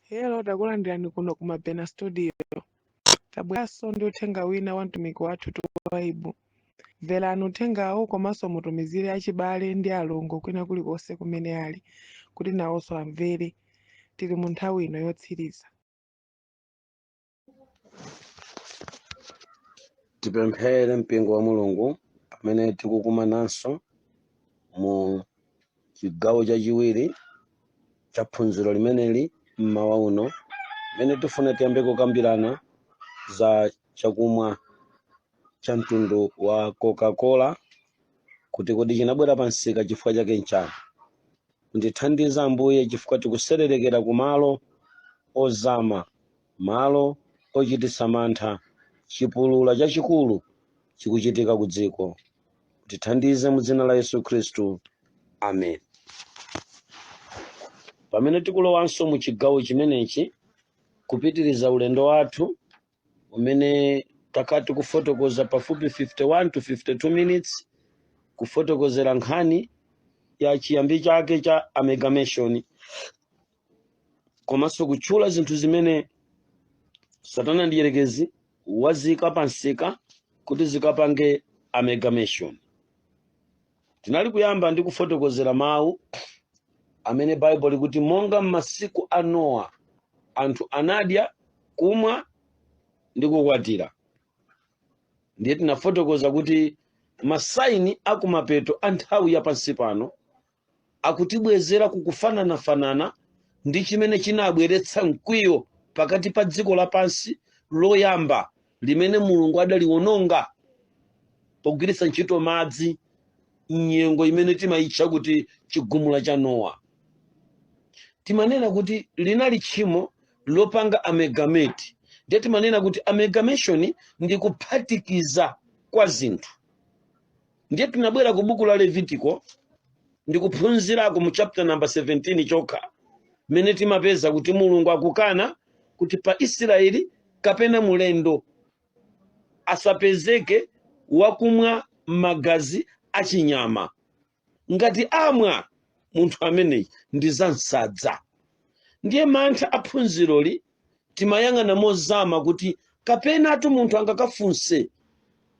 Hello, takulandirani kuno ku Mabena Studio. Tabweranso ndi uthenga wina wa mtumiki wathu Waibu. Mverani uthengawo komanso mutumizire achibale ndi alongo kwina kulikonse kumene ali, kuti nawonso amvere. Tili mu nthawi ino yotsiriza. Tipemphere mpingo wa Mulungu pamene tikukumananso mu chigawo chachiwiri cha phunziro limeneli mmawa uno, mene tifuna tiyambe kukambirana za chakumwa cha mtundu wa Coca-Cola, kuti kodi chinabwera pansika chifukwa chake nchani. Ndithandiza Ambuye chifukwa tikusererekera ku malo ozama, malo ochititsa mantha, chipulula chachikulu chikuchitika ku dziko. Tithandize mu dzina la Yesu Khristu, amen. Pamene tikulowanso mu chigawo chimenechi kupitiriza ulendo wathu umene takati kufotokoza pafupi 51 to 52 minutes kufotokozera nkhani ya chiyambi chake cha amalgamation, komanso kutchula zinthu zimene Satana ndi Mdierekezi wazika pansika kuti zikapange amalgamation. Tinali kuyamba ndi kufotokozera mawu amene Bible likuti monga m'masiku a Nowa anthu anadya, kumwa ndi kukwatira. Ndiye tinafotokoza kuti masaini akumapeto a nthawi ya pansi pano akutibwezera kukufananafanana ndi chimene chinabweretsa mkwiyo pakati pa dziko lapansi loyamba limene Mulungu adaliwononga pogwiritsa ntchito madzi, nyengo imene timayitcha kuti chigumula cha Nowa. Timanena kuti linali tchimo lopanga amalgamate. Ndiye timanena kuti amalgamation ndi kuphatikiza kwa zinthu. Ndiye tinabwera ku buku la Levitico ndi kuphunzirako mu chapter number 17 chokha, mene timapeza kuti Mulungu akukana kuti pa Israeli kapena mulendo asapezeke wakumwa magazi achinyama. Ngati amwa munthu ameneyi ndi zansadza. Ndiye mantha aphunziroli timayang'ana mozama kuti kapena atu munthu angakafunse,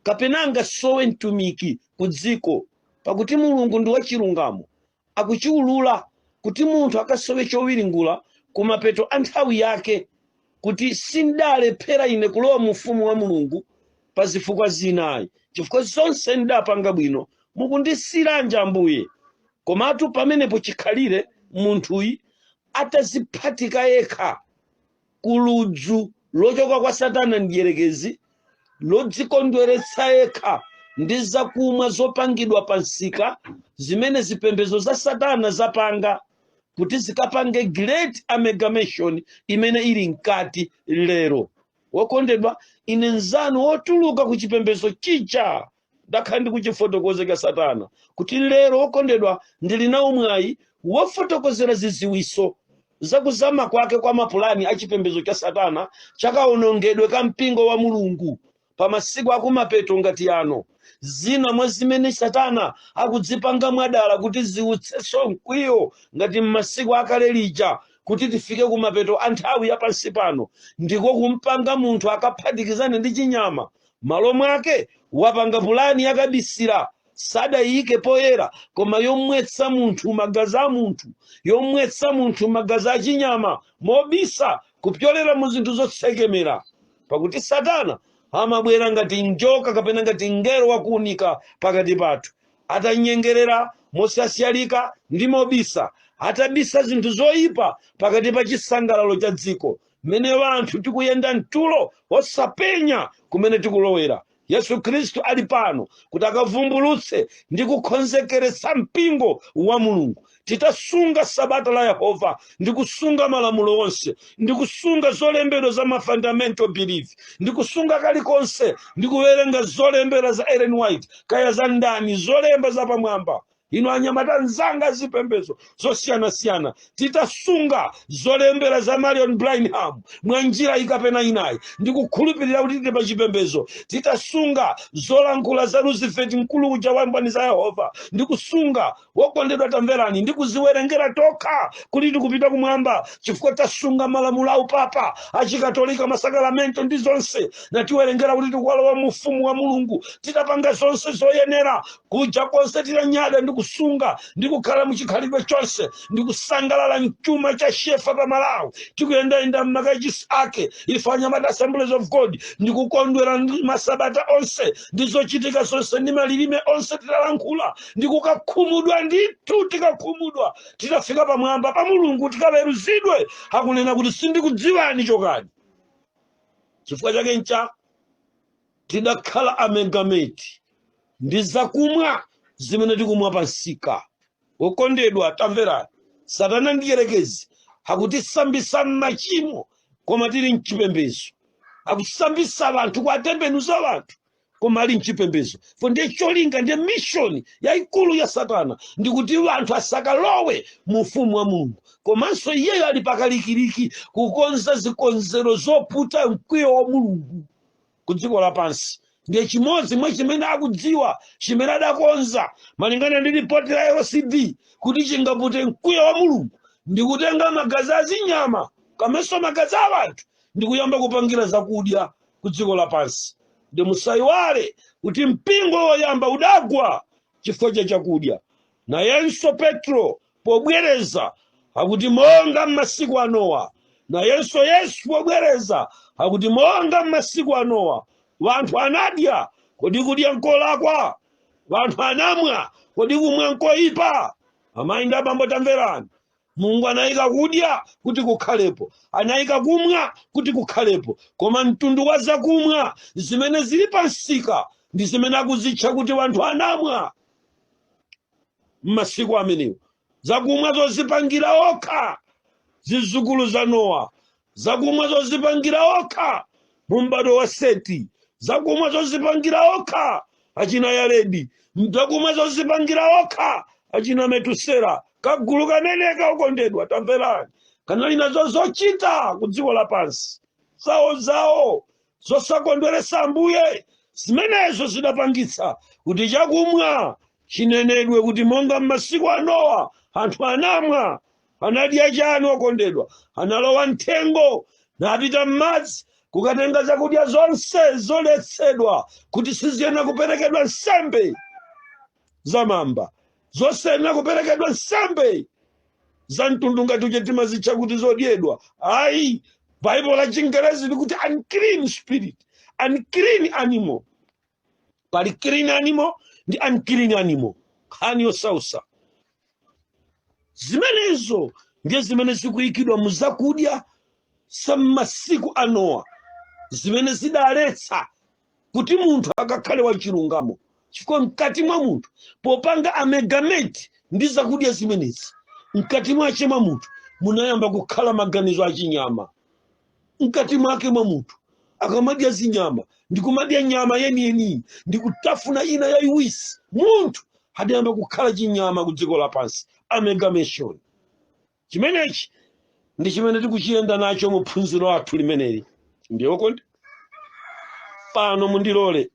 kapena angasowe mtumiki ku dziko, pakuti Mulungu ndi wachilungamo akuchiulula kuti munthu akasowe chowiringula kumapeto a nthawi yake, kuti sindalephera ine kulowa mu ufumu wa Mulungu pa zifukwa zinayi. Chifukwa zonse ndapanga bwino mukundisiranja Ambuye. Komatu pamenepo chikhalire munthuyi ataziphatika yekha ku ludzu lochoka kwa Satana ndi Mdierekezi, lodzikondweretsa yekha ndi zakumwa zopangidwa pansika, zimene zipembedzo za Satana zapanga kuti zikapange great amalgamation imene ili mkati lero. Wokondedwa, ine nzanu wotuluka ku chipembedzo chija ndakhala ndi kuchifotokozeka Satana kuti lero, wokondedwa, ndili nawo mwayi wofotokozera ziziwiso zakuzama kwake kwa mapulani a chipembedzo cha Satana chakaonongedwe ka mpingo wa Mulungu pa masiku akumapeto ngati ano. Zina mwa zimene Satana akudzipanga mwadala kuti ziutsenso mkwiyo ngati m'masiku akale lija, kuti tifike kumapeto a nthawi ya pansi pano, ndiko kumpanga munthu akaphatikizane ndi chinyama. Malo mwake wapanga pulani yakabisira, sadayike poyera, koma yomwetsa munthu magazi a munthu, yomwetsa munthu magazi a chinyama mobisa, kupyolera mu zinthu zotsekemera. Pakuti Satana amabwera ngati njoka kapena ngati ngelo wakuunika pakati pathu, atanyengerera mosasiyalika ndi mobisa, atabisa zinthu zoyipa pakati pa chisangalalo cha dziko, mmene wanthu tikuyenda mtulo osapenya kumene tikulowera. Yesu Khristu ali pano kuti akavumbulutse ndi kukonzekeretsa mpingo wa Mulungu. Titasunga sabata la Yehova ndi kusunga malamulo onse, ndi kusunga zolembedwa za fundamental belief, ndi kusunga kalikonse, ndi kuwerenga zolembera za Ellen White, kaya za ndani, zolemba za pamwamba. ino anyamata nzanga zipembezo zosiyana-siyana titasunga zolembera za Marion Branham mwa njira ikapena inayi ndikukhulupirira kuti tili pa chipembezo titasunga zolankhula za Roosevelt mkulu uja wa mboni za Yehova ndikusunga wokondedwa tamverani ndikuziwerengera tokha kuti tikupita kumwamba chifukwa tasunga malamulo a upapa achikatolika masakalamento ndi zonse natiwerengera kuti tikuwalowa mu ufumu wa Mulungu titapanga zonse zoyenera kuja konse tilanyada ndikusunga ndikukhala muchikhalidwe chonse ndikusangalala mchuma cha shefa pa Malawi tikuyendayenda m'makachisi ake ife anyamata Assemblies of God ndikukondwera masabata onse ndizochitika zonse ndi malilime onse titalankhula ndikukakhumudwa ndithu tikakhumudwa titafika pamwamba pa Mulungu tikaweruzidwe akunena kuti sindikudziwani chokani chifukwa chake ncha tidakhala amegameti ndi zakumwa zimene tikumwa pansika wokondedwa tamverani Satana ndiyerekezi akutisambisa m'machimo koma tili mchipembezo akusambisa abantu kuatembenuza abantu koma ali mchipembezo fo ndiye cholinga ndiye mission yaikulu ya Satana ndikuti anthu asakalowe mu ufumu wa Mulungu komanso iyeyo ali pakalikiliki kukonza zikonzero zoputa mkwiyo wa Mulungu ku dziko lapansi ndiye chimodzi mwa chimene akudziwa chimene adakonza malingana ndi ripoti la LCD kuti chingapute mkwiyo wa Mulungu ndikutenga magazi azinyama kamenso magazi a anthu ndikuyamba kupangira zakudya ku dziko lapansi ndi musayiwale kuti mpingo woyamba udagwa chifukwa cha chakudya nayenso Petro pobwereza akuti monga m'masiku a Nowa nayenso Yesu pobwereza akuti monga m'masiku a Nowa wanthu anadya kodi kudya nkolakwa wanthu anamwa kodi kumwa nkoyipa amayi ndi abambo tamverani Mulungu anayika kudya kuti kukhalepo anayika kumwa kuti kukhalepo koma mtundu wa zakumwa zimene zili pansika ndi zimene akuzitcha kuti wanthu anamwa m'masiku amenewo zakumwa zozipangira okha zidzukulu za Nowa zakumwa zozipangira okha mu m'bado wa Seti zakumwa zozipangira okha achina Yaredi zakumwa zozipangira okha achina Metusela kagulu kaneneka okondedwa tamverani kanali nazo zochita ku dziko lapansi zawo zosakondweresa Ambuye zimenezo zidapangitsa kuti chakumwa chinenedwe kuti monga m'masiku a Nowa anthu anamwa anadya chani okondedwa analowa mthengo napita m'madzi kukatenga zakudya zonse zoletsedwa kuti siziyenera kuperekedwa nsembe zamamba zosenera kuperekedwa nsembe za mtundu ngati uje timazitcha kuti zodyedwa ayi Bible la Chingerezi likuti unclean spirit unclean animal pali clean animal ndi unclean animal nkhani yosausa zimenezo ndiye zimene zikuyikidwa mu zakudya za m'masiku a Nowa zimene zidaletsa kuti munthu akakhale wachilungamo chifukwa mkati mwa munthu popanga amegameti ndi zakudya zimenezi mkati mwache mwa munthu munayamba kukhala maganizo achinyama mkati mwake mwa munthu akamadya zinyama ndikumadya nyama yeniyeni ndikutafuna ina yayiwisi munthu adayamba kukhala chinyama ku dziko lapansi amegamation chimenechi ndi chimene tikuchiyenda nacho mu phunziro athu limeneli ndiyokonde pano mundilole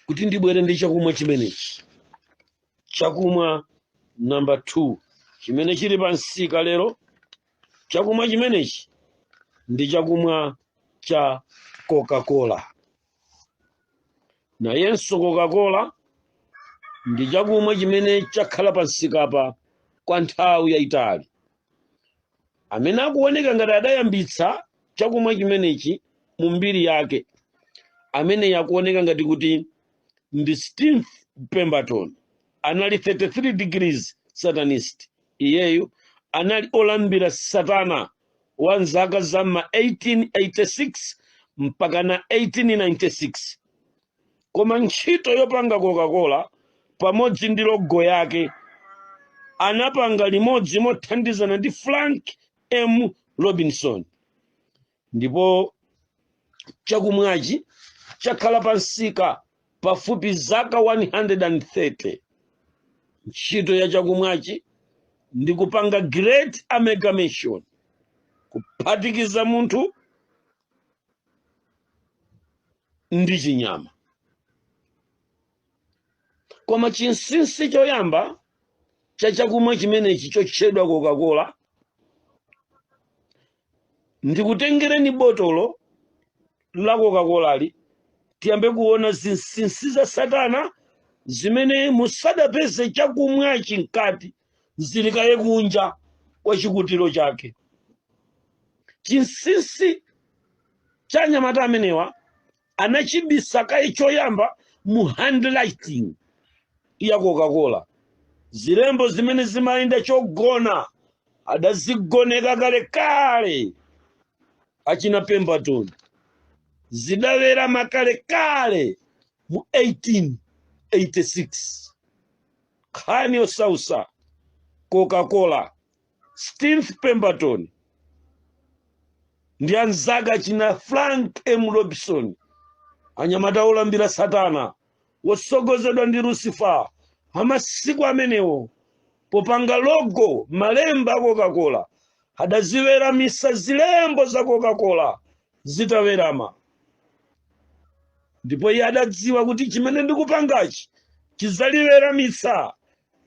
kuti ndibwere ndi chakumwa chimenechi chakumwa namba 2 chimene chili pansika lero chakumwa chimenechi ndi chakumwa cha Coca-Cola nayenso Coca-Cola ndi chakumwa chimene chakhala pansikapa kwa nthawi yayitali amene akuoneka ngati adayambitsa chakumwa chimenechi mu mbiri yake amene yakuoneka ngati kuti ndi Steve Pemberton anali 33 degrees Satanist iyeyo anali olambira Satana wa nzaka za ma 1886 mpaka na 1896 koma ntchito yopanga Coca-Cola pamodzi ndi logo yake anapanga limodzi mothandizana ndi Frank M. Robinson ndipo chakumwachi chakhala pansika pafupi zaka 130 ntchito ya chakumwachi ndi kupanga great amalgamation, kuphatikiza munthu ndi chinyama. Koma chinsinsi choyamba cha chakumwa chimenechi chotchedwa Coca-Cola, ndikutengereni botolo la Coca-Cola tiyambe kuona zinsinsi za Satana zimene musadapeze chakumwachi mkati zilikaye kunja kwa chikutiro chake. Chinsinsi cha anyamata amenewa anachibisa kaye choyamba mu handwriting ya Coca-Cola. Zilembo zimene zimayenda chogona adazigoneka kale achina Pemberton, zidawera makale mu 1886. Khani osausa Coca-Cola, Steve Pemberton ndi anzake china Frank M. Robinson, anyamata olambira Satana wosogozedwa ndi Lucifer. Amasiku amenewo popanga logo malemba a Coca-Cola adaziweramisa zilembo za Coca-Cola zitawerama. Ndipo iye adadziwa kuti chimene ndikupangachi chizaliweramisa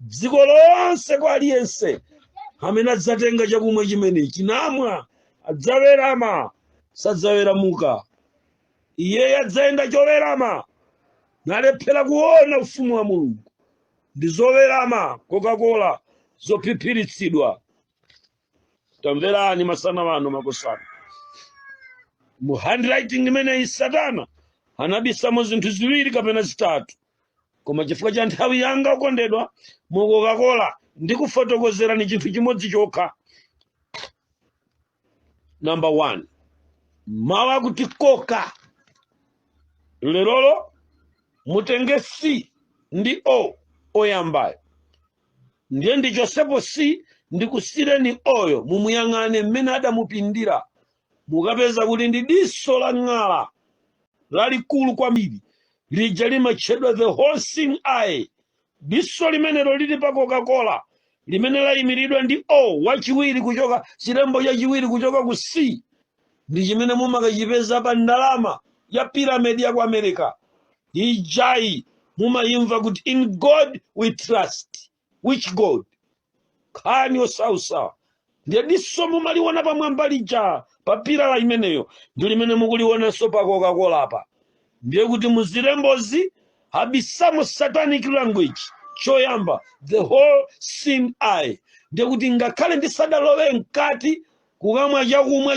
dziko lonse kwa aliyense amene adzatenga chakumwa chimenechi namwa adzawerama, sadzaweramuka. Iye adzayenda chowerama nalephera kuona ufumu wa Mulungu. Ndi zowerama Coca-Cola zophiphiritsidwa. Tamverani masana wano makosana. Mu handwriting imeneyi Satana anabisamo zinthu ziwiri kapena zitatu. Koma chifukwa cha nthawi yanga okondedwa, mu Coca-Cola ndikufotokozerani chinthu chimodzi chokha. Number 1, mawu akuti Coca. Lerolo mutenge C ndi O oyambayo. Ndiye ndichosepo C ndikusireni oyo mumuyang'ane mmene adamupindira. Mukapeza kuti ndi diso la ng'ala lalikulu kwambiri lija limatchedwa the whole seeing eye. Diso limenelo lili pa Coca-Cola limene layimiridwa ndi O wachiwiri kuchoka chilembo chachiwiri kuchoka ku C, ndi chimene mumakachipeza pa ndalama ya pyramid ya ku America. Ijayi mumayimva kuti in God we trust. Which God? Khani osausa. Ndiye diso mumaliona pamwamba lija pa pila imeneyo ndi limene mukulionanso pa Coca-Cola apa. Ndiye kuti muzilembozi habisamo satanic language choyamba the whole seeing eye. Ndiye kuti ngakhale ndisadalowe mkati kukamwa chakumwa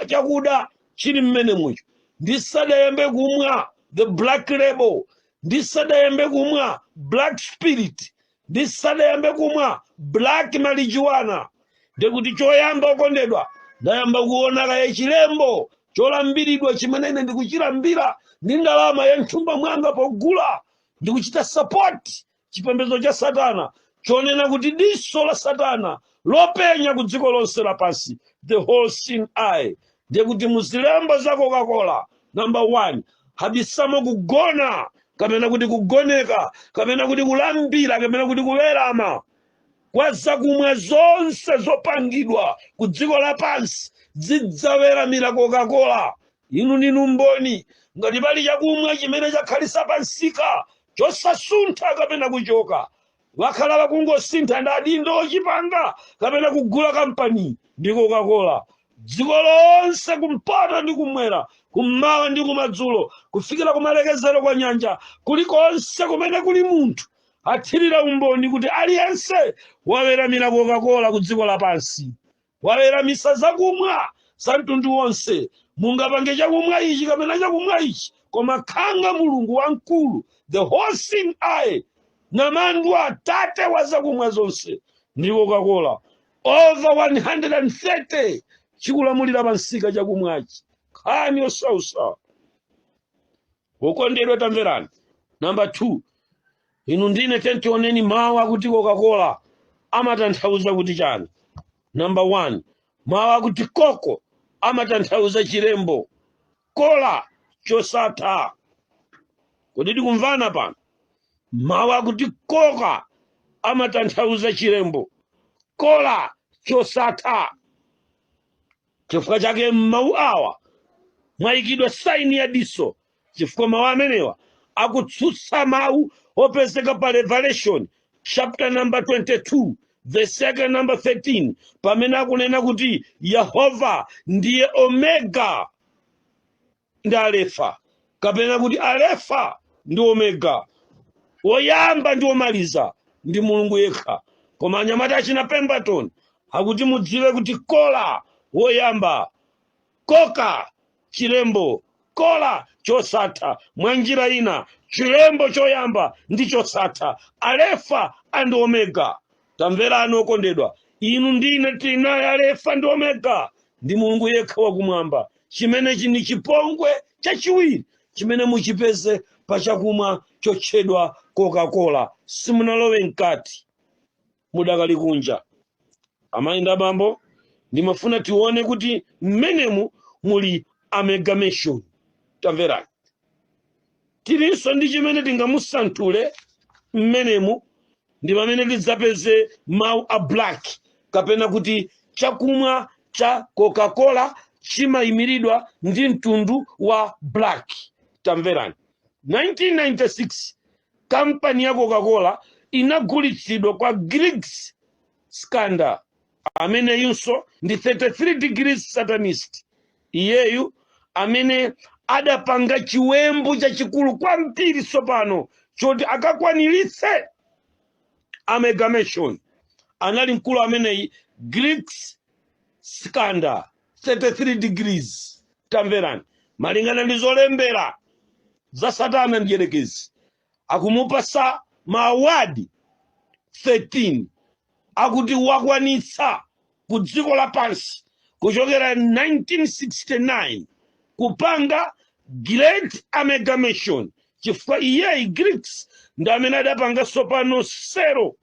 chakuda chili mmene mucho, ndisadayambe kumwa the black label, ndisadayambe kumwa black spirit, ndisadayambe kumwa black marijuana, ndiye kuti choyamba okondedwa ndayamba kuona kaye chilembo cholambiridwa chimene ine ndikuchilambira ndi ndalama ya mthumba mwanga pogula ndikuchita support chipembedzo cha Satana chonena kuti diso la Satana lopenya ku dziko lonse lapansi, the whole seeing eye. Ndiye kuti muzilembo za Coca-Cola number 1 habisamo kugona kapena kuti kugoneka kapena kuti kulambira kapena kuti kuwerama kwa zakumwa zonse zopangidwa ku dziko lapansi zidzaweramira Coca-Cola. Inu ndinu mboni ngati pali chakumwa chimene chakhalisa pansika chosasuntha kapena kuchoka, wakhala wakungosintha ndi adindo ochipanga kapena kugula kampani ndi Coca-Cola. Dziko lonse kumpoto ndi kumwera, kummawa ndi kumadzulo, kufikira kumalekezero kwa nyanja, kulikonse kumene kuli munthu athirira umboni kuti aliyense waweramira Coca-Cola ku dziko lapansi. Waweramisa zakumwa za mtundu wonse. Mungapange chakumwa ichi kapena chakumwa ichi, koma khanga Mulungu wamkulu, the whole seeing eye, namandu atate wa zakumwa zonse ndi Coca-Cola. Over 130 chikulamulira pansika chakumwachi. Khani osausa. Wokondedwa tamverani. Number 2, inu ndine tentioneni mawu akuti Coca-Cola amatanthauza kuti chani. Number 1, mawu akuti Coco amatanthauza chilembo Cola chosatha. Kodi tikumvana pano? Mawu akuti Coca amatanthauza chilembo kola chosatha. Chifukwa chake m'mawu awa mwayikidwa saini ya diso, chifukwa mawu amenewa akutsutsa mawu opezeka pa Revelation chapter number 22 verse yake number 13 pamene akunena kuti Yehova ndiye Omega ndi Alefa, kapena kuti Alefa ndi Omega, woyamba ndi womaliza ndi Mulungu yekha. Koma anyamata achina Pemberton akuti mudziwe kuti kola woyamba, koka chilembo, kola chosatha. Mwa njira ina chilembo choyamba ndi chosatha, Alefa and Omega. Tamverani okondedwa, inu ndine tinaye Alefa ndi Omega, ndi Mulungu yekha wakumwamba. Chimenechi ndi chipongwe chachiwiri chimene muchipeze pa chakumwa chotchedwa Coca-Cola. Simunalowe mkati, mudakali kunja. Amayi ndi abambo, ndimafuna tione kuti mmenemu muli amalgamation. Tamverani, tilinso ndi chimene tingamusanthule mmenemu, ndi pamene tidzapeze mawu a black, kapena kuti chakumwa cha Coca-Cola chimayimiridwa ndi mtundu wa black. Tamverani, 1996 kampani ya Coca-Cola inagulitsidwa kwa Griggs Scandal, amene yunso ndi 33 degrees Satanist. Iyeyu amene adapanga chiwembu chachikulu kwambiri tsopano choti akakwaniritse amalgamation, anali mkulu ameneyi Griggs Scandal 33 degrees. Tamverani, malingana ndi zolembera za Satana mdierekezi, akumupasa maawadi 13 akuti wakwanitsa ku dziko lapansi kuchokera 1969 kupanga great amalgamation, chifukwa iyeyi Griggs ndi amene adapanga tsopano sero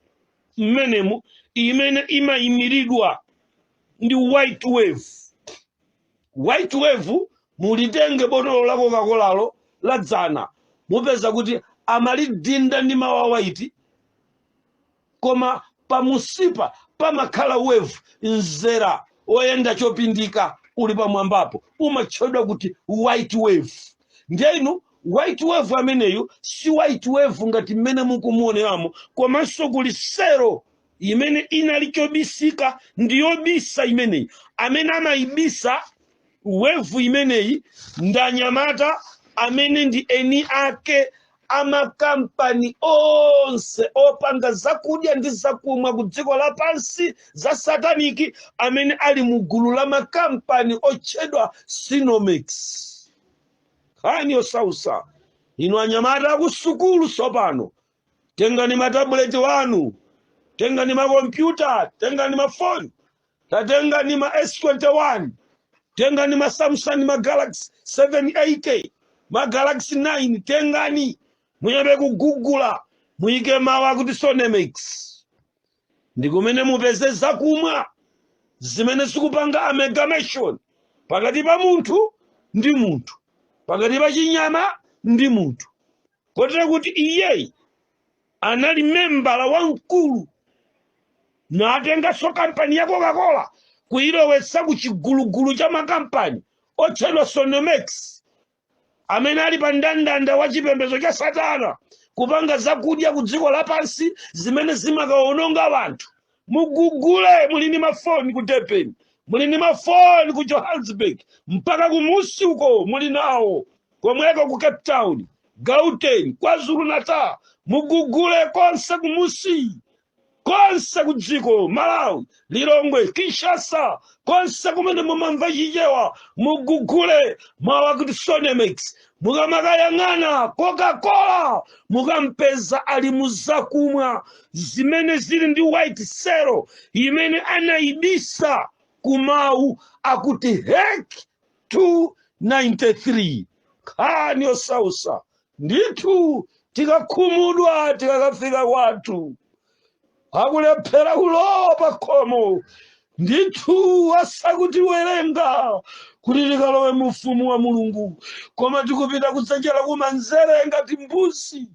mmenemu imene imayimiridwa ndi white wave. White wave mulitenge botolo la Coca-Cola la dzana, mupeza kuti amalidinda ndi mawawa iti, koma pamusipa pamakhala wave nzera oyenda chopindika uli pamwambapo, umatchedwa kuti white wave. Ndiyenu white wave ameneyu si white wave ngati mmene mukumuoneramo, komanso kuli sero imene inali chobisika, ndiyobisa imeneyi. Amene amayibisa wave imeneyi ndi anyamata amene ndi eni ake amakampani onse opanga zakudya ndi zakumwa ku dziko lapansi za sataniki, amene ali mugulu la makampani otchedwa Sinomex. Hani osausa, inu anyamata akusukulu tsopano, tengani matabuleti wanu, tengani makompyuta, tengani mafoni, tatengani ma S21, tengani ma Samsung, ma Galaxy 7 8K, ma Galaxy 9, tengani muyambe kugugula, muyike mawu kuti Sinomex. Ndikumene mupeze zakumwa zimene zikupanga amalgamation pakati pa munthu ndi munthu, pakati pa chinyama ndi munthu. Kotero kuti iyeyi anali membala wamkulu natenganso kampani ya Coca-Cola kuyilowetsa ku chigulugulu cha makampani otchedwa Sinomex, amene ali pa ndandanda wa chipembedzo cha Satana kupanga zakudya ku dziko lapansi zimene zimakaononga abantu. Mugugule, muli ndi mafoni ku Durban, muli ndi mafoni ku Johannesburg, mpaka kumusi uko muli nawo, komweko ku Cape Town, Gauteng, KwaZulu-Natal. Mugugule konse kumusi, konse ku dziko, Malawi, Lilongwe, Kinshasa, konse kumene mumamva chichewa, mugugule mawu kuti Sinomex. Mukamakayang'ana Coca-Cola mukampeza ali muzakumwa zimene zili ndi white sero imene anayibisa kumawu akuti HEC 293. Khani osausa, ndithu tikakhumudwa tikakafika kwathu akulephera kulowa pa khomo, ndithu asakutiwerenga kuti tikalowe mu ufumu wa Mulungu, koma tikupita kudzachera kumanzere ngati mbuzi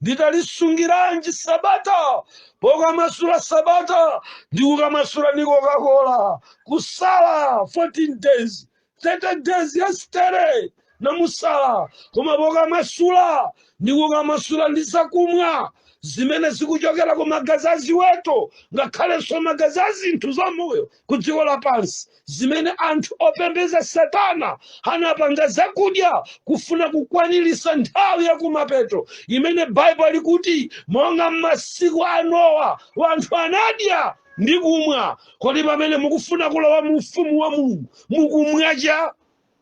nditalisungiranji sabata pokamasula sabata ndikukamasula ndi Coca-Cola kusala 14 days 30 days yesterday namusala koma pokamasula ndikukamasula ndi zakumwa zimene zikuchokera ku magazi a ziweto ngakhalenso magazi a zinthu zamoyo ku dziko lapansi zimene anthu opembedza Satana anapanga zakudya kufuna kukwanilisa nthawi yakumapeto imene Baibulo likuti monga m'masiku a Nowa wanthu anadya ndi kumwa. Kodi pamene mukufuna kulowa mu ufumu wa Mulungu mukumwacha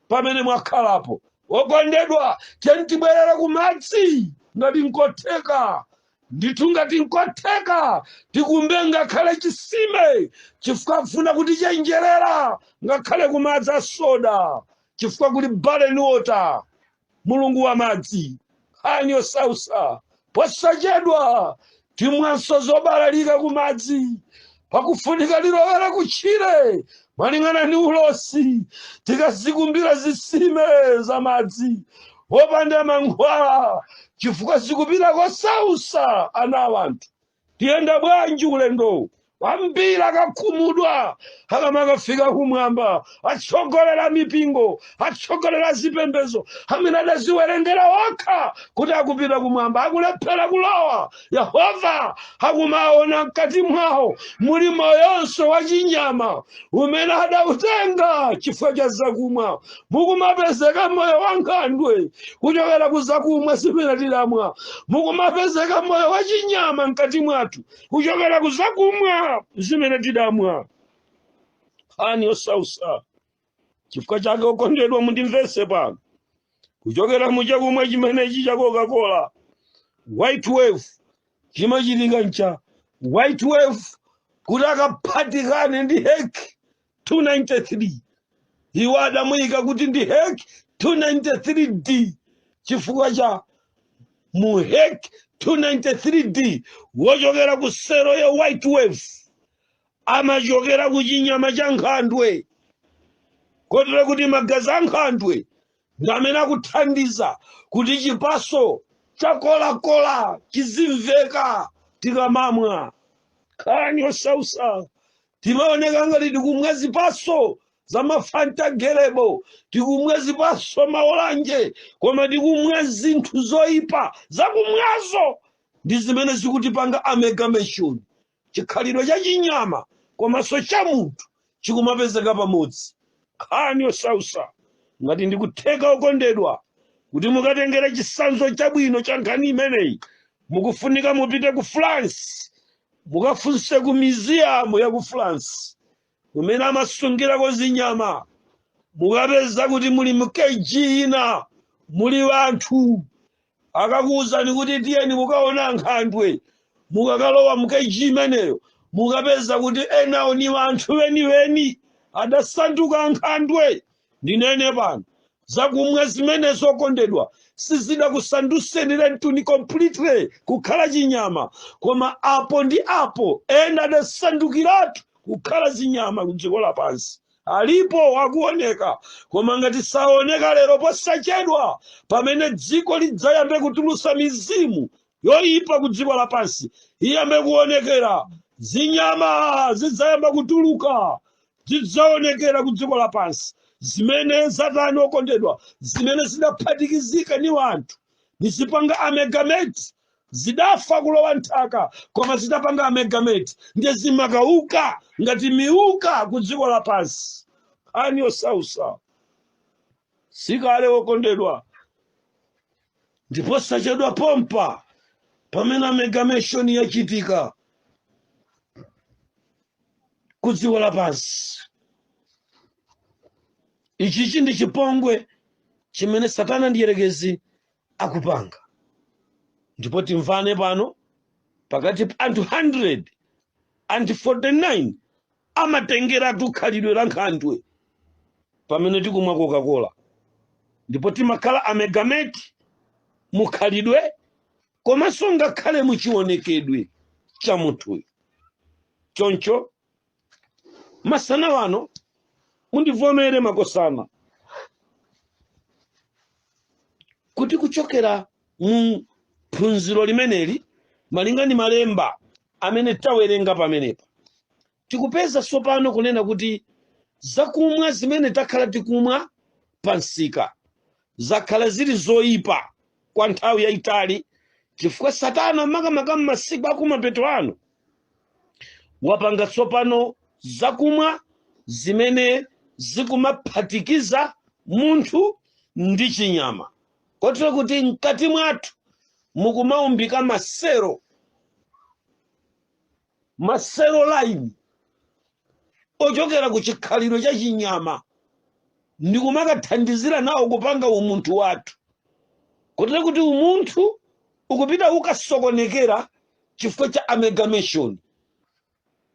pamene mwakhalapo? Okondedwa, tiyeni tibwerere ku madzi ngati nkotheka, ndithu ngati nkotheka tikumbe ngakhale chisime chifukwa kufuna kuti chenjerera ngakhale ku madzi a soda chifukwa kuli baleni water, Mulungu wa madzi. Nkhani yosausa posachedwa timwanso zobalalika ku madzi pakufunika lilowera kutchire malingana ndi ulosi tikazikumbira zisime za madzi wopanda mankhwala chifukwa zikupita kosausa ana wanthu. Tiyenda bwanji ulendo wambiri akakhumudwa akamakafika kumwamba atsogolera mipingo atsogolera zipembedzo amene adaziwerengera okha kuti akupita kumwamba akulephera kulowa. Yehova akumaona mkati mwawo muli moyonso wachinyama umene adautenga chifukwa cha zakumwa. Mukumapezeka moyo wa nkhandwe kuchokera ku zakumwa zimene tidamwa. Mukumapezeka moyo wachinyama mkati mwathu kuchokera ku zakumwa zimene tidamwa. Nkhani yosausa chifukwa chake okondedwa mundimvese pano kuchokera muchakumwa chimenechi cha Coca-Cola White Wave chimachitika ncha White Wave kuti akaphatikane ndi Hek 293 iwo adamuyika kuti ndi Hek 293D chifukwa cha mu Hek 293D wochokera ku sero ya White Wave amachokera ku chinyama cha nkhandwe. Kotero kuti magazi a nkhandwe ngamene akuthandiza kuti chipaso cha Coca-Cola chizimveka tikamamwa. Nkhani yosausa timaoneka ngati tikumwa zipaso za mafanta gelebo tikumwa zipaso maolanje koma tikumwa zinthu zoyipa zakumwazo ndi zimene zikutipanga amalgamation. Chikhalidwe cha chinyama komanso cha munthu chikumapezeka pamodzi. Nkhani yosausa ngati ndikutheka okondedwa kuti mukatengera chisanzo chabwino cha nkhani imeneyi mukufunika mupite ku France mukafunse ku museum ya ku France kumene amasungirako zinyama mukapeza kuti muli mkeji ina muli wanthu akakuwuzani kuti tiyeni mukaona nkhandwe mukakalowa mkeji imeneyo mukapeza kuti enawo ni wanthu weniweni adasanduka nkhandwe. Ndinene pano zakumwa zimene zokondedwa sizidakusanduseni lentuni completely kukhala chinyama koma apo ndi apo ena adasandukiratu kukhala zinyama ku dziko lapansi. Alipo akuoneka koma ngati saoneka lero posachedwa pamene dziko lidzayambe kutulusa mizimu yoyipa ku dziko lapansi iyambe kuonekera zinyama zidzayamba kutuluka zidzaonekera ku dziko lapansi zimene zatani okondedwa zimene zidaphatikizika ni wanthu nizipanga amalgamate zidafa kulowa nthaka koma zidapanga amalgamate ndiye zimakauka ngati miuka ku dziko lapansi. Nkhani yosausa sikale okondedwa ndipo sachedwa pompa pamene amalgamation yachitika ku dziko lapansi. Ichichi ndi chipongwe chimene Satana ndi Yerekezi akupanga. Ndipo timvane pano pakati anthu 149 amatengeratu khalidwe la nkhandwe pamene tikumwa Coca-Cola. Ndipo timakhala amalgamate mukhalidwe komanso ngakhale muchionekedwe cha munthuyo. Choncho masana wano mundivomere makosana kuti kuchokera mu phunziro limeneli malinga ndi malemba amene tawerenga pamenepa tikupeza tsopano kunena kuti zakumwa zimene takhala tikumwa pansika zakhala zili zoyipa kwa nthawi yayitali chifukwa Satana makamaka m'masiku akumapeto ano wapanga tsopano zakumwa zimene zikumaphatikiza munthu ndi chinyama kotero kuti mkati mwathu mukumaumbika masero line ochokera ku chikhaliro cha chinyama ndikumakathandizira nawo kupanga umunthu wathu kotero kuti umunthu ukupita ukasokonekera chifukwa cha amalgamation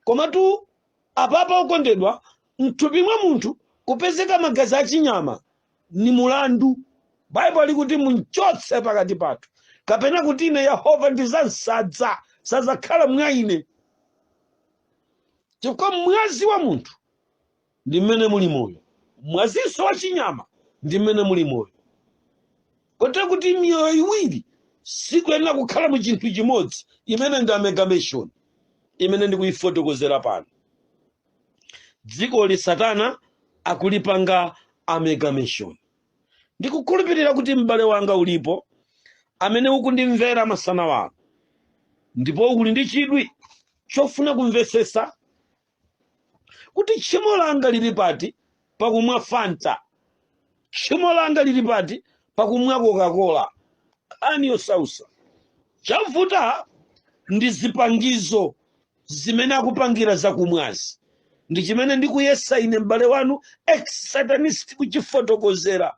komatu apapa okondedwa mthupi mwa munthu kupezeka magazi achinyama ni mulandu Bible likuti munchotse pakati pathu kapena kuti ine Yehova ndizansadza sazakhala mwa ine chifukwa mwazi wa munthu ndi mmene muli moyo mwazinso wa chinyama ndi mmene muli moyo kotero kuti miyoyo iwiri sikuyenera kukhala mu chinthu chimodzi imene ndi amalgamation imene ndikuyifotokozera pano dziko li Satana akulipanga amalgamation ndikukhulupirira kuti m'bale wanga ulipo amene ukundimvera masana wano ndipo uli ndi chidwi chofuna kumvesesa kuti tchimo langa lili pati pakumwa Fanta tchimo langa lili pati pakumwa Coca-Cola ani yosausa chavuta ndi zipangizo zimene akupangira zakumwazi ndi chimene ndikuyesa ine m'bale wanu ex-Satanist kuchifotokozera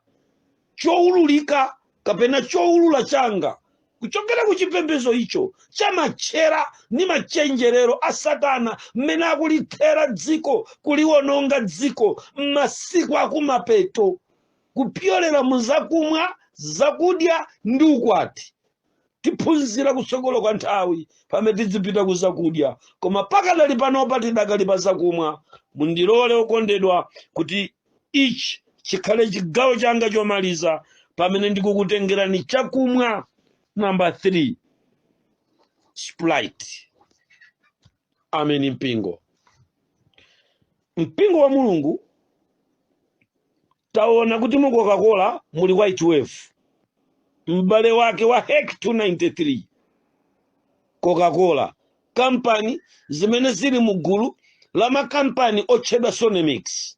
choululika kapena choulula changa kuchokera ku chipembedzo icho cha machera ndi machenjerero a Satana mmene akulithera dziko kuliwononga dziko m'masiku akumapeto kupyolera mu zakumwa zakudya ndi ukwati tiphunzira kutsogolo kwa nthawi pamene tidzipita ku zakudya koma pakadali panopa tidakali pa zakumwa mundilole okondedwa kuti ichi chikhale chigawo changa chomaliza pamene ndikukutengerani chakumwa number 3 Sprite ameni mpingo wa Mulungu taona kuti mu Coca-Cola muli white wave m'bale wake wa Hek 293 Coca-Cola kampani zimene zili mu gulu la makampani otchedwa Sonemix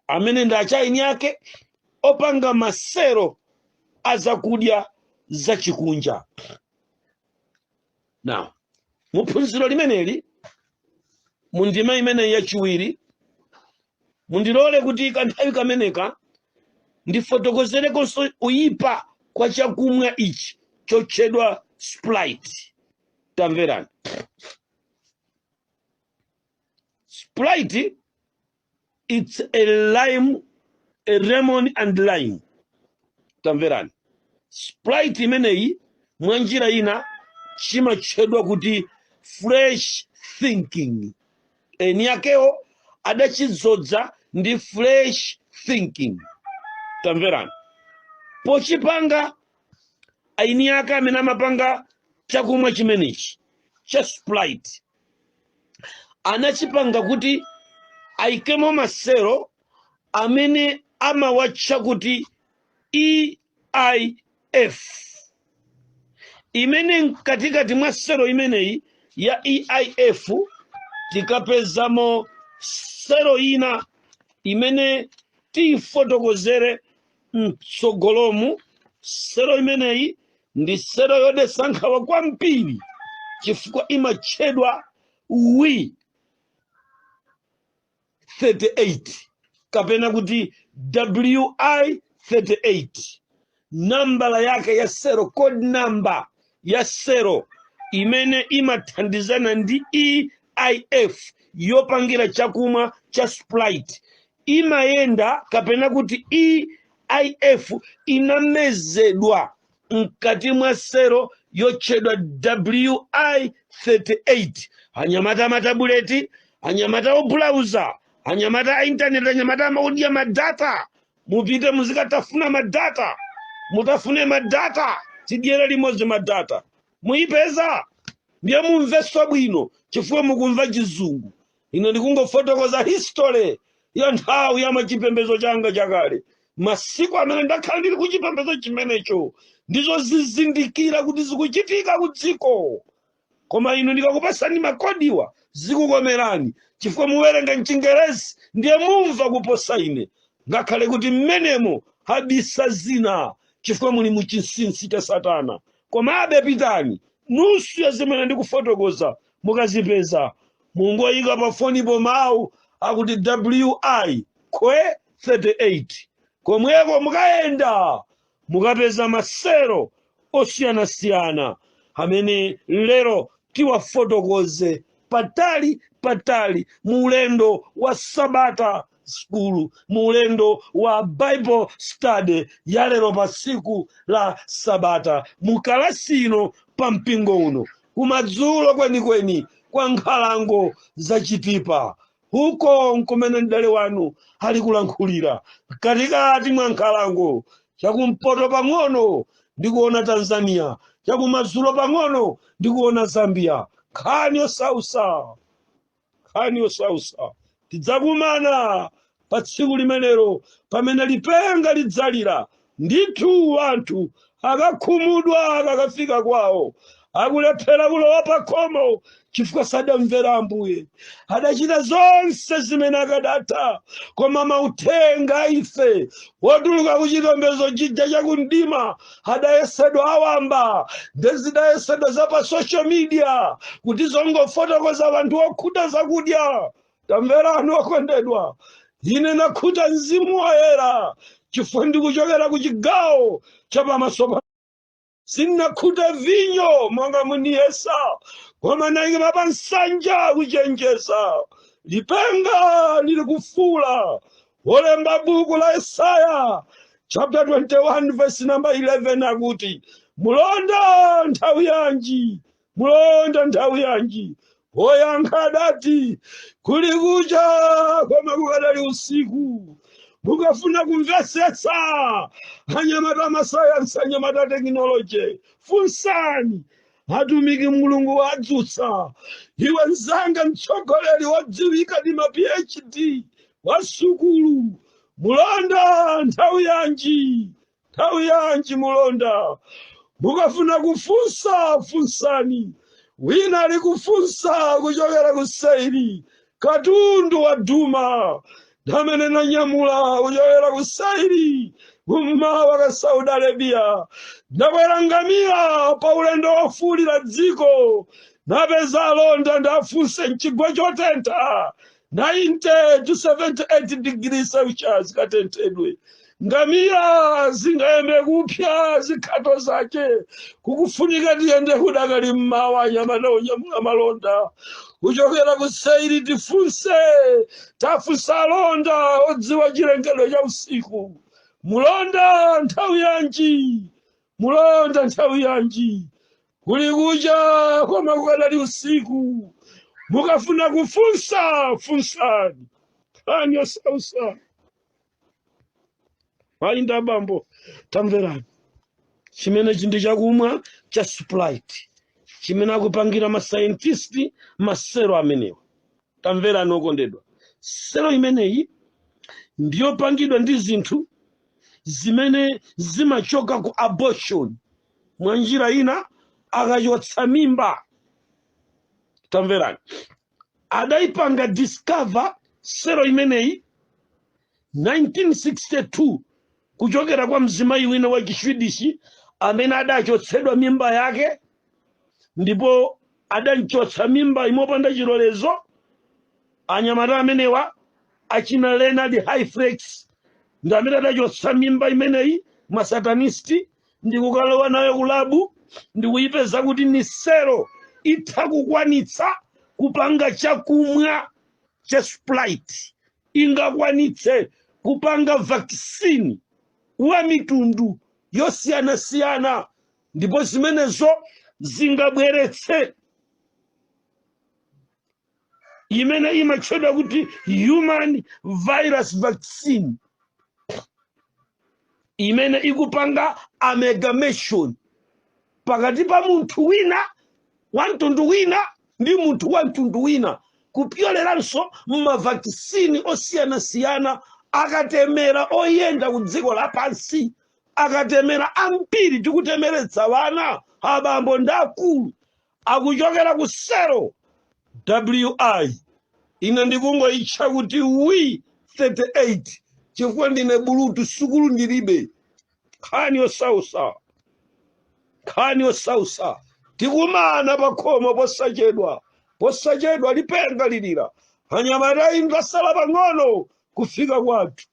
amene ndi achaini yake opanga masero azakudya zachikunja. Now muphunziro limeneli mundima imene yachiwiri mundilole kuti kanthawi kameneka ndifotokozerekonso uyipa kwa chakumwa ichi chotchedwa Sprite. Tamverani. Sprite, it's a lemon and lime. Tamverani. Sprite imeneyi mwanjira ina chimatchedwa kuti fresh thinking. Eni yakeo adachizodza ndi fresh thinking. Tamverani. Pochipanga aini yake amene amapanga chakumwa chimenechi cha Sprite anachipanga kuti aikemo masero amene amawatcha kuti EIF imene katikati mwa sero imeneyi ya EIF tikapezamo sero ina imene tifotokozere mtsogolomu. Sero imeneyi ndi sero yodetsa nkhawa kwambiri chifukwa imatchedwa WI38 kapena kuti WI38 nambala yake ya sero, code number ya sero imene imathandizana ndi EIF yopangira chakumwa cha Sprite imayenda kapena kuti EIF inamezedwa mkati mwa sero yotchedwa WI38. Anyamata matabuleti, anyamata obrowser, anyamata internet, anyamata maudya madata, mupite muzikatafuna madata, mutafune madata tidyere limodzi madata muipeza ndiye mumveso bwino chifukwa mukumva chizungu. Ine ndikungofotokoza history ya nthawi ya machipembedzo changa chakale, masiku amene ndakhala ndili kuchipembedzo chimenecho ndizo zizindikira kuti zikuchitika ku dziko. Koma inu ndikakupasani makodiwa zikukomerani chifukwa muwerenga mchingerezi ndiye mumva kuposa ine, ngakhale kuti mmenemo habisa zina chifukwa muli muchinsinsi cha Satana. Komabe pitani nusu ya zimene ndikufotokoza mukazipeza mungoyika pa fonipo mawu akuti WI kwe 38 komweko mukayenda mukapeza masero osiyanasiyana amene lero tiwafotokoze patali mulendo wa Sabata School, mulendo wa Bible study ya lero pa siku la Sabata mukalasino pa mpingo uno kumadzulo kwenikweni kwa nkhalango za Chitipa. Huko nkumene mdale wanu ali kulankhulira katikati mwa nkhalango, chakumpoto pang'ono ndikuona Tanzania, chakumadzulo pang'ono ndikuona Zambia. Nkhani yosausa tidzakumana pa tsiku limenelo pamene lipenga lidzalira. Ndithu anthu akakhumudwa akakafika kwawo akulephera kulowa pa khomo chifukwa sadamvera Ambuye. Adachita zonse zimene akadatha, koma mauthenga ife wotuluka kuchipembedzo chija chakundima adayesedwa awamba ndezidayesedwa za pa social media kuti zongofotokoza anthu okhuta zakudya. Tamvera anu okondedwa, ine nakhuta Mzimu Woyera chifukwa ndikuchokera ku chigawo cha pamaso. Sinakhuta vinyo monga muniyesa, koma nayima pa nsanja kuchenjeza. Lipenga lili kufula. Wolemba buku la Yesaya chapter 21 verse number 11 akuti mulonda nthawi yanji. Woyankha adati kuli kucha koma kukadali usiku. Mukafuna kumvetsetsa anyamata amasayansi, anyamata teknoloji, funsani atumiki Mulungu wadzutsa. Iwe nzanga mtsogoleri wodziwika ndi ma PhD wa sukulu, mulonda nthawi yanji mulonda. Mukafuna kufunsa funsani. Wina ali kufunsa kuchokera ku Seiri, katundu wa Duma amene nanyamula kuchokera ku Seiri kummawa ka Saudi Arabia. Ndakwera ngamira pa ulendo wofulira dziko, napeza alonda ndafunse mchigwa chotentha 90 to 78 degrees Celsius katentedwe. Ngamira zingayembe kupya zikhato zake, kukufunika tiyende kudakali mmawa anyamata onyamula malonda kuchokera ku Seiri tifunse. Tafunsa alonda odziwa chilengedwe cha usiku. Mulonda nthawi yanji kuli kucha koma kukadali usiku. Mukafuna kufunsa funsani. Nkhani yosausa. Mainda bambo, tamverani. Chimene chindi chakumwa cha Sprite, chimene akupangira ma scientist masero amenewa. Tamverani okondedwa. Sero imeneyi ndiyo pangidwa ndi zinthu zimene zimachoka ku abortion. Mwa njira ina akachotsa mimba. Tamverani. Adaipanga discover sero imeneyi 1962 kuchokera kwa mzimayi wina wa Kiswidishi amene adachotsedwa mimba yake, ndipo adachotsa mimba imopanda chilolezo. Anyamata amenewa achina Leonard Hyflex ndi amene adachotsa mimba imeneyi, masatanisti, ndi kukalowa nayo kulabu ndi kuyipeza kuti ni sero itha kukwanitsa kupanga chakumwa cha Sprite, ingakwanitse kupanga vaccine wa mitundu yosiyanasiyana, ndipo zimenezo zingabweretse imene imatchedwa kuti human virus vaccine, imene ikupanga amalgamation pakati pa munthu wina wa mtundu wina ndi munthu wa mtundu wina, kupyoleranso m'mavakisini osiyanasiyana, akatemera oyenda ku dziko lapansi, akatemera ambiri tikutemeretsa wana abambo ndi akulu akuchokera ku sero WI. Ine ndikungoyitcha kuti wi 38 chifukwa ndine bulutu sukulu ndilibe. Nkhani yosausa, nkhani yosausa. Tikumana pakhomo posachedwa lipenga lilira, anyamata ndasala pang'ono kufika kwathu.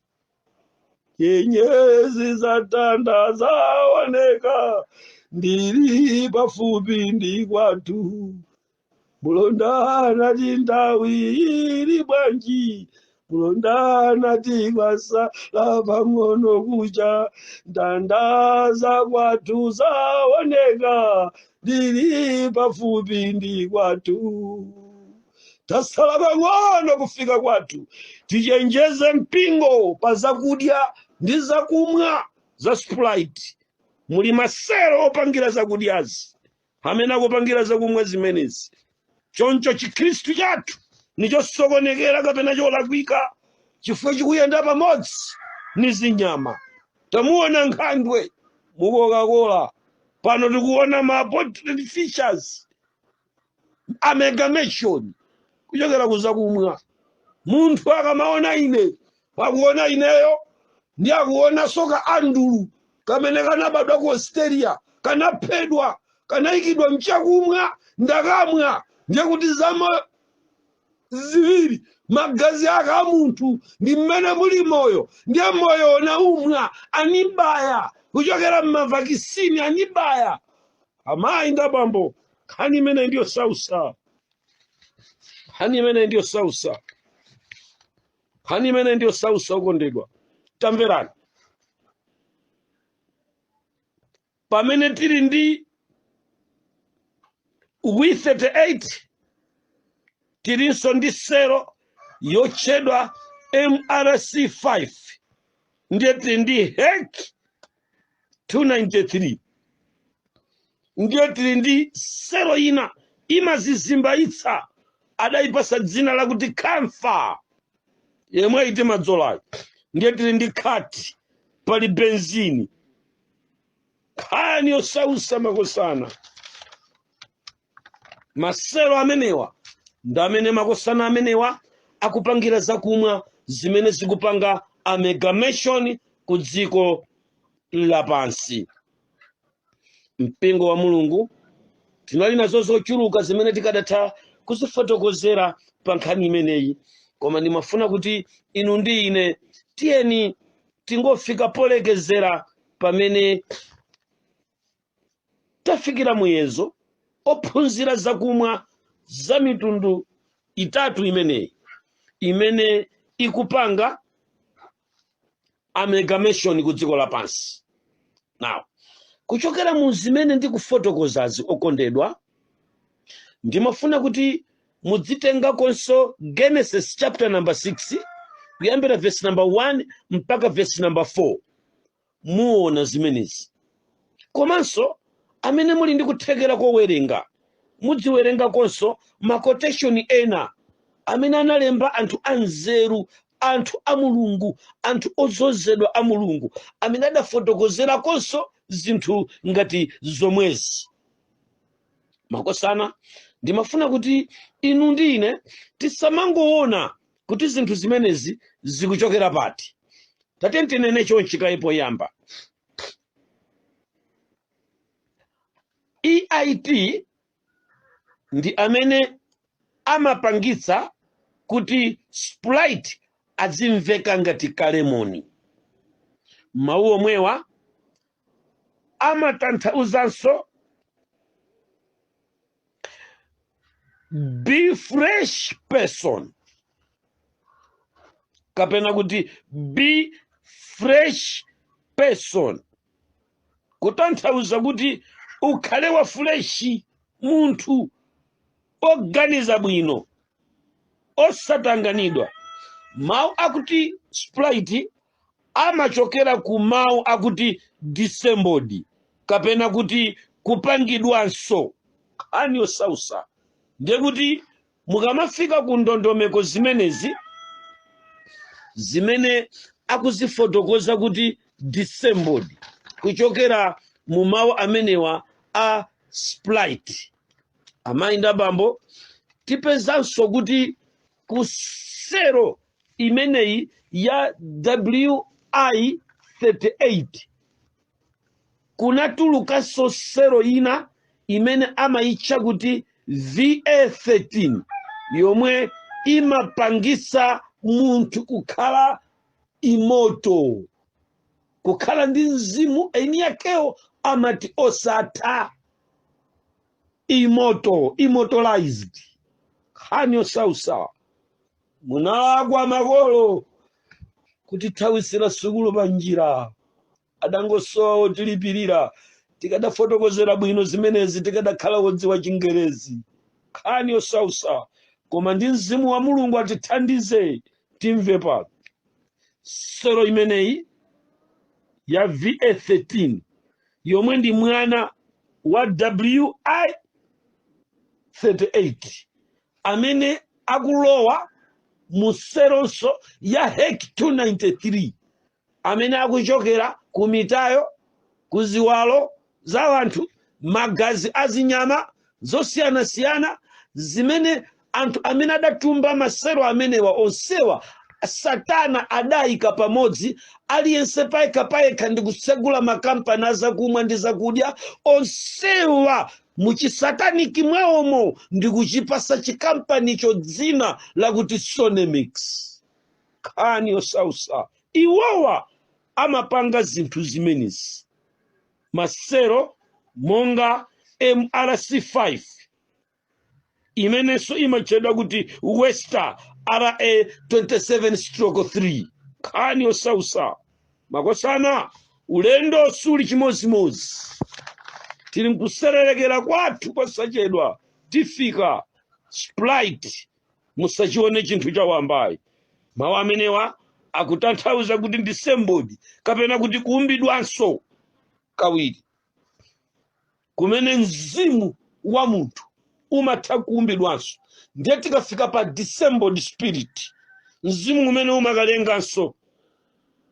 Nyenyezi zatanda zaoneka, ndili pafupi ndi kwathu. Mulondana tindawi ili bwanji, mulondana tikwasala pang'ono kucha, ndandaza kwathu zaoneka, ndili pafupi ndi kwathu. Tasala pang'ono kufika kwathu. Tichenjeze mpingo pa zakudya ndi zakumwa za Sprite. Muli masero opangira zakudyazi amene akupangira zakumwa zimenezi. Choncho chikhristu chathu nichosokonekera kapena cholakwika chifukwa chikuyenda pamodzi ni zinyama. Tamuona nkhandwe mu Coca-Cola, pano tikuona ma bottled features, amalgamation kuchokera kuzakumwa. Munthu akamaona ine, akuona ineyo, ndi akuona soka andulu kamene kanabadwa ku Australia, kanaphedwa, kanayikidwa mchakumwa, ndakamwa, ndiye kuti zama ziwiri magazi ake a munthu ndi mmene muli moyo, ndiye moyo unaumwa anibaya kuchokera m'mavakisini anibaya. Amayi ndi abambo, nkhani imene ndiyo sausa, nkhani imene ndiyo sausa, nkhani imene ndiyo sausa okondedwa. Tamverani, pamene tili ndi wi 38 tilinso ndi sero yotchedwa MRC5, ndiye tili ndi HEC 293, ndiye tili ndi sero ina imazizimbaitsa adayipasa dzina lakuti kamfa yemwe iti madzolayo, ndiye tili ndi khati pali benzini. Nkhani yosausa makosana. Masero amenewa ndi amene makosana amenewa akupangira zakumwa zimene zikupanga amalgamation ku dziko lapansi. Mpingo wa Mulungu tinali nazo zochuluka zimene tikadatha kuzifotokozera pa nkhani imeneyi, koma ndimafuna kuti inu ndi ine tiyeni tingofika polekezera pamene tafikira muyezo ophunzira zakumwa za mitundu itatu imeneyi, imene ikupanga amalgamation ku dziko lapansi. Now, kuchokera mu zimene ndikufotokozazi okondedwa, ndimafuna kuti mudzitengakonso Genesis chapter number 6 kuyambira verse number 1 mpaka verse number 4, muona zimenezi. Komanso amene muli ndi kuthekera kowerenga, mudziwerengakonso ma quotation ena amene analemba anthu anzeru, anthu a Mulungu, anthu ozozedwa a Mulungu, amene adafotokozerakonso zinthu ngati zomwezi. Makosana, ndimafuna kuti inu ndi ine tisamangoona kuti zinthu zimenezi zikuchokera pati. Tate tinene chonchi kayipo yamba. EIT ndi amene amapangitsa kuti Sprite azimveka ngati kalemoni. Mawu omwewa amatanthauzanso be fresh person, kapena kuti be fresh person, kutanthauza kuti ukhale wa freshi, munthu oganiza bwino, osatanganidwa. Mawu akuti Sprite amachokera ku mawu akuti dissembled, kapena kuti kupangidwanso. Nkhani yosausa ndiye kuti mukamafika ku ndondomeko zimenezi zimene akuzifotokoza kuti dissembled kuchokera mu mawu amenewa a Sprite, amayi ndi abambo, tipezanso kuti ku sero imeneyi ya WI38 kunatulukanso sero ina imene amayitcha kuti VA13 yomwe imapangisa munthu kukhala imoto, kukhala ndi mzimu eni yakewo amati osatha, immortalized. Nkhani yosausa munalakwa makolo kuti thawisira sukulu pa njira, adangosowa otilipirira. Tikadafotokozera bwino zimenezi tikadakhala wodziwa Chingerezi. Nkhani yosausa koma ndi mzimu wa Mulungu atithandize timve pa sero imeneyi ya VA13 yomwe ndi mwana wa WI38 amene akulowa mu seronso ya HEC293 amene akuchokera ku mitayo, ku ziwalo za anthu, magazi azinyama zosiyanasiyana zimene anthu amene adatumba masero amenewa onsewa Satana adayika pamodzi, aliyense payekha ndi kusegula makampani azakumwa ndi zakudya, onsewa muchisataniki mwawomo ndi kuchipasa chikampanicho dzina lakuti Sonemix. Nkhani yosausa iwowa amapanga zinthu zimenezi, masero monga MRC5 imenenso imachedwa kuti Wester RA27/3. Nkhani yosausa makosana ulendo suli chimozimozi, tili mkuserelekera kwathu posachedwa tifika Sprite, musachione chinthu chawambayi. Mawu amenewa akutanthauza kuti dissembled kapena kuti kuumbidwanso kawiri, kumene mzimu wa munthu umatha kuumbidwanso. Ndiye tikafika pa dissembled spirit, mzimu umene umakalenganso.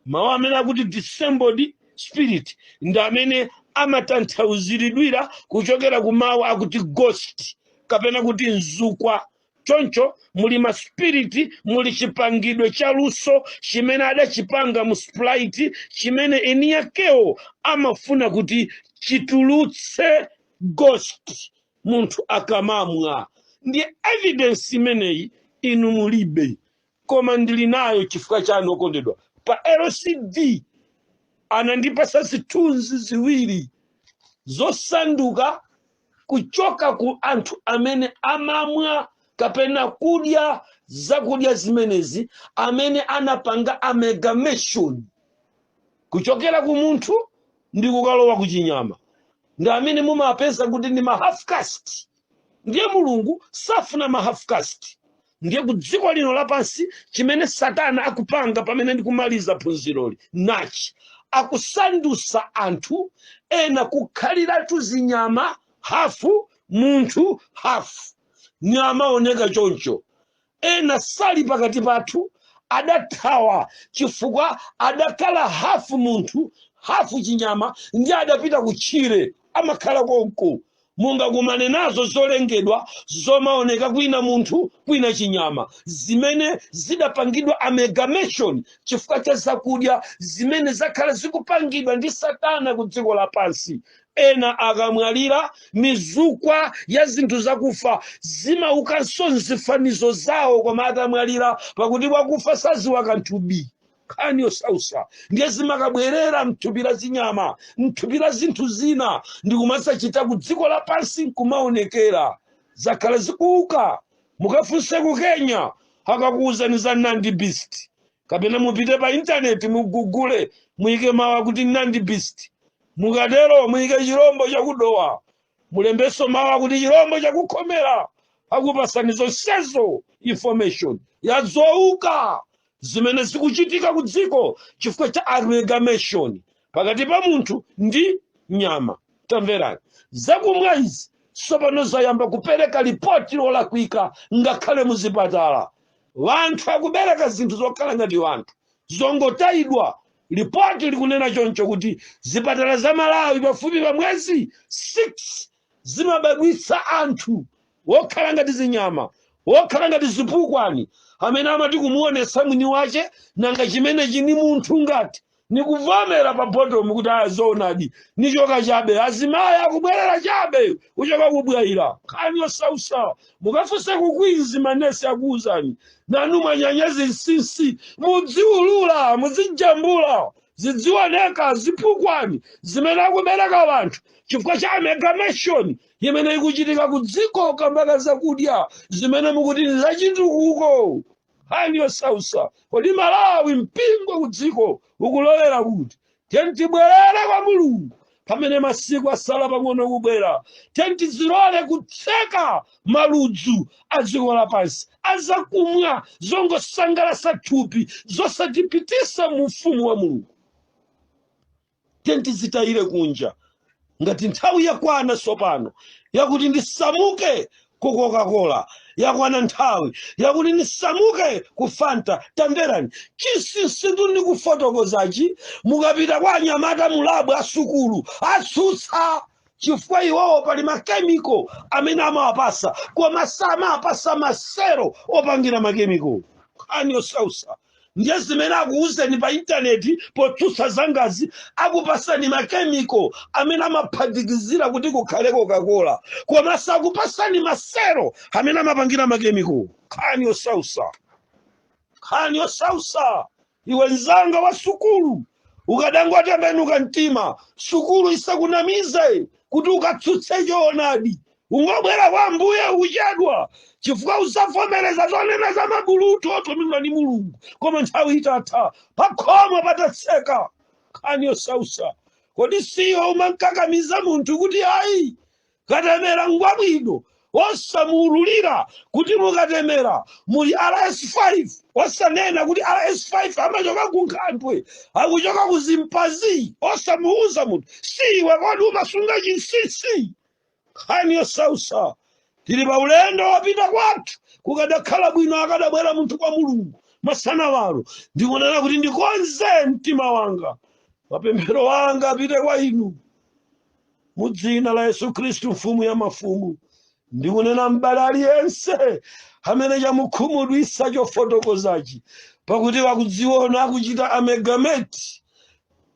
Mawu amene akuti dissembled spirit ndi amene amatanthauziridwira kuchokera ku mawu akuti ghost kapena kuti mzukwa. Choncho muli ma spirit, muli chipangidwe cha luso chimene adachipanga mu Sprite chimene eni yakewo amafuna kuti chitulutse ghost munthu akamamwa. Ndiye evidence imeneyi inu mulibe, koma ndili nayo chifukwa chanu okondedwa. Pa LCD anandipasa zithunzi ziwiri zosanduka kuchoka ku anthu amene amamwa kapena kudya zakudya zimenezi, amene anapanga amalgamation kuchokera ku munthu ndi kukalowa ku chinyama, ndi amene mumapeza kuti ndi ma half caste. Ndiye Mulungu safuna ma half caste. Ndiye ku dziko lino lapansi chimene Satana akupanga pamene ndikumaliza phunziroli nachi, akusandusa anthu ena kukhaliratu zinyama, hafu munthu hafu. Nyama oneka choncho, ena sali pakati pathu adathawa chifukwa adakhala hafu munthu hafu chinyama, ndi adapita kutchire amakhala konko. Mungakumane nazo zolengedwa zomaoneka kwina munthu kwina chinyama, zimene zidapangidwa amalgamation chifukwa cha zakudya zimene zakhala zikupangidwa ndi Satana ku dziko lapansi. Ena akamwalira mizukwa ya zinthu zakufa zimaukanso nzifanizo zawo, koma akamwalira pakuti wakufa saziwa kanthubi. Nkhani yosausa ndiye zimakabwerera mthupi la zinyama, mthupi la zinthu zina, ndi kumasachita ku dziko lapansi nkumaonekera zakhala zikuuka. Mukafunse ku Kenya akakuwuzani za Nandi Beast, kapena mupite pa intaneti mugugule muyike mawu kuti Nandi Beast, mukatero muyike chirombo chakudowa, mulembeso mawu kuti chirombo chakukhomera, akupasani zonsezo information yazouka zimene zikuchitika ku dziko chifukwa cha amalgamation pakati pa munthu ndi nyama. Tamverani, zakumwa izi tsopano zayamba kupereka ripoti lolakwika ngakhale muzipatala. Wanthu akubereka zinthu zokhala ngati wanthu zongotayidwa. Ripoti likunena choncho kuti zipatala za Malawi pafupi pa mwezi 6 zimabadwitsa anthu wokhala ngati zinyama, wokhala ngati zipukwani, amene amati kumuonesa mwini wace nanga chimene chini munthu ngati nikuvomera pa bottom kuti azoonadi nichoka chabe. Azimayi akubwerera chabe kuchoka kubwayira kani osausa. Mukafunse kukwizi manesi akuuzani nanu mwanyanyazi nsinsi mudziulula muzijambula zidziwoneka zipukwani zimene akubereka wanthu chifukwa cha amalgamation imene ikuchitika kudziko kambaka zakudya zimene mukuti ni zachitukuko. Kani osausa kodi Malawi mpingo kudziko ukulowera kuti tibwerere kwa Mulungu pamene masiku asala pang'ono kubwera. Tizilole kutseka maludzu a dziko lapansi azakumwa zongosangalatsa thupi zosatipitisa mu ufumu wa Mulungu. Tizitayire kunja ngati nthawi yakwana tsopano yakuti ndisamuke ku Coca-Cola, yakwana nthawi yakuti ndisamuke ku Fanta. Tamverani chinsinsi ndi kufotokozachi mukapita kwa anyamata mulabu asukulu atsutsa chifukwa iwowo pali makemiko amene amawapasa koma samapasa masero opangira makemiko. Kani osausa ndiye zimene akuuzeni pa intaneti potsutsa zangazi akupasani makemiko amene amaphatikizira kuti kukhale Coca-Cola koma sakupasani masero amene amapangira makemiko. Kani osausa, kani osausa. Iwe nzanga wa sukulu ukadangotembenuka mtima sukulu isakunamize kuti ukatsutse choonadi ungobwera kwa Ambuye ukuchedwa chifukwa usavomereza zonena za mabulutu otumidwa ni Mulungu koma nthawi itatha pakhomo patatseka. Kani osausa kodi siyo umankakamiza munthu kuti ayi katemera ngwabwino osamuululira kuti mukatemera muli RS5 osanena kuti RS5 amachoka ku Nkhandwe akuchoka ku Zimpazi osamuuza munthu siwe kodi umasunga chinsisi. Kani osausa tili pa ulendo wapita kwathu kukadakhala bwino akadabwera munthu kwa Mulungu masana walo ndikunena kuti ndikonze mtima wanga mapemphero wanga apite kwa inu mu dzina la Yesu Khristu mfumu ya mafumu. Ndikunena m'bale aliyense amene chamukhumudwitsa chofotokozachi pakuti wakudziona akuchita amegameti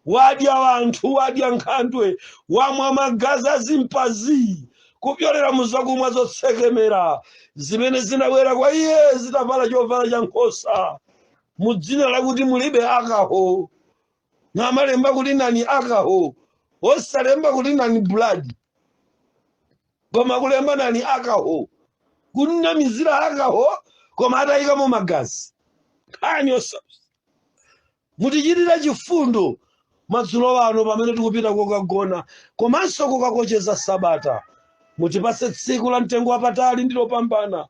wadya wanthu wadya Nkhandwe wamwa magazi a Zimpazi kupyolera muzakumwa zotsekemera zimene zinabwera kwa iye zitavala chovala cha nkhosa mu dzina lakuti mulibe akaho namalemba kuti nani akaho osalemba kuti nani blood koma kulemba nani akaho kunamizira akaho koma atayikamo magazi. Kani osausa mutichitira chifundo madzulo ano pamene tikupita kokagona komanso kokakocheza Sabata mutipase tsiku la mtengo wapatali ndi lopambana.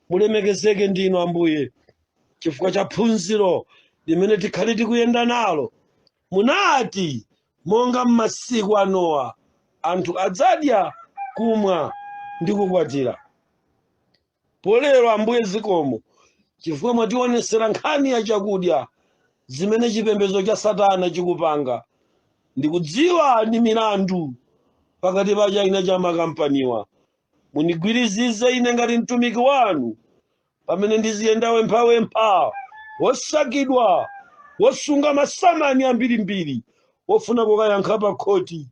Mulemekezeke ndinu Ambuye chifukwa cha phunziro limene tikhali tikuyenda nalo. Munati monga m'masiku a Nowa anthu adzadya kumwa ndi kukwatira. Polero Ambuye zikomo chifukwa mwationesera nkhani ya chakudya zimene chipembedzo cha Satana chikupanga. Ndikudziwa ni milandu pakati pa ina cha makampaniwa. Munigwirizize ine ngati mtumiki wanu pamene ndiziyenda wempha wosakidwa wosunga masamani ambirimbiri wofuna kukayankha pa khoti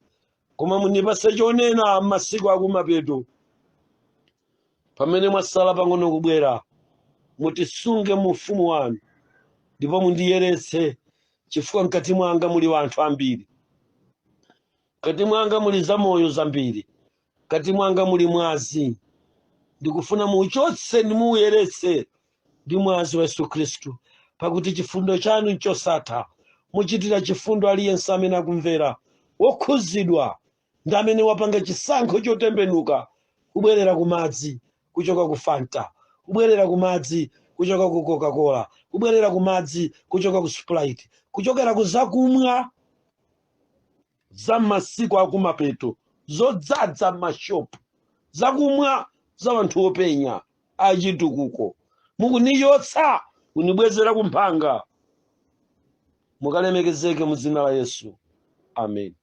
koma munipase chonena m'masiku akumapeto pamene mwasala pang'ono kubwera. Mutisunge mu ufumu wanu ndipo mundiyeretse chifukwa mkati mwanga muli wanthu ambiri. Mkati mwanga muli zamoyo zambiri. Mkati mwanga muli mwazi. Ndikufuna muuchotse ndi muuyeretse ndi mwazi wa Yesu Khristu pakuti chifundo chanu nchosatha. Muchitira chifundo aliyense amene akumvera wokhuzidwa ndi amene wapanga chisankho chotembenuka kubwerera ku madzi kuchoka ku Fanta, kubwerera ku madzi kuchoka ku Coca-Cola, kubwerera ku madzi kuchoka ku Sprite, kuchokera ku zakumwa za masiku akumapeto zodzadza mashopu, zakumwa za wanthu openya achitukuko. Mukunichotsa kunibwezera kumphanga. Mukalemekezeke mu dzina la Yesu. Amen.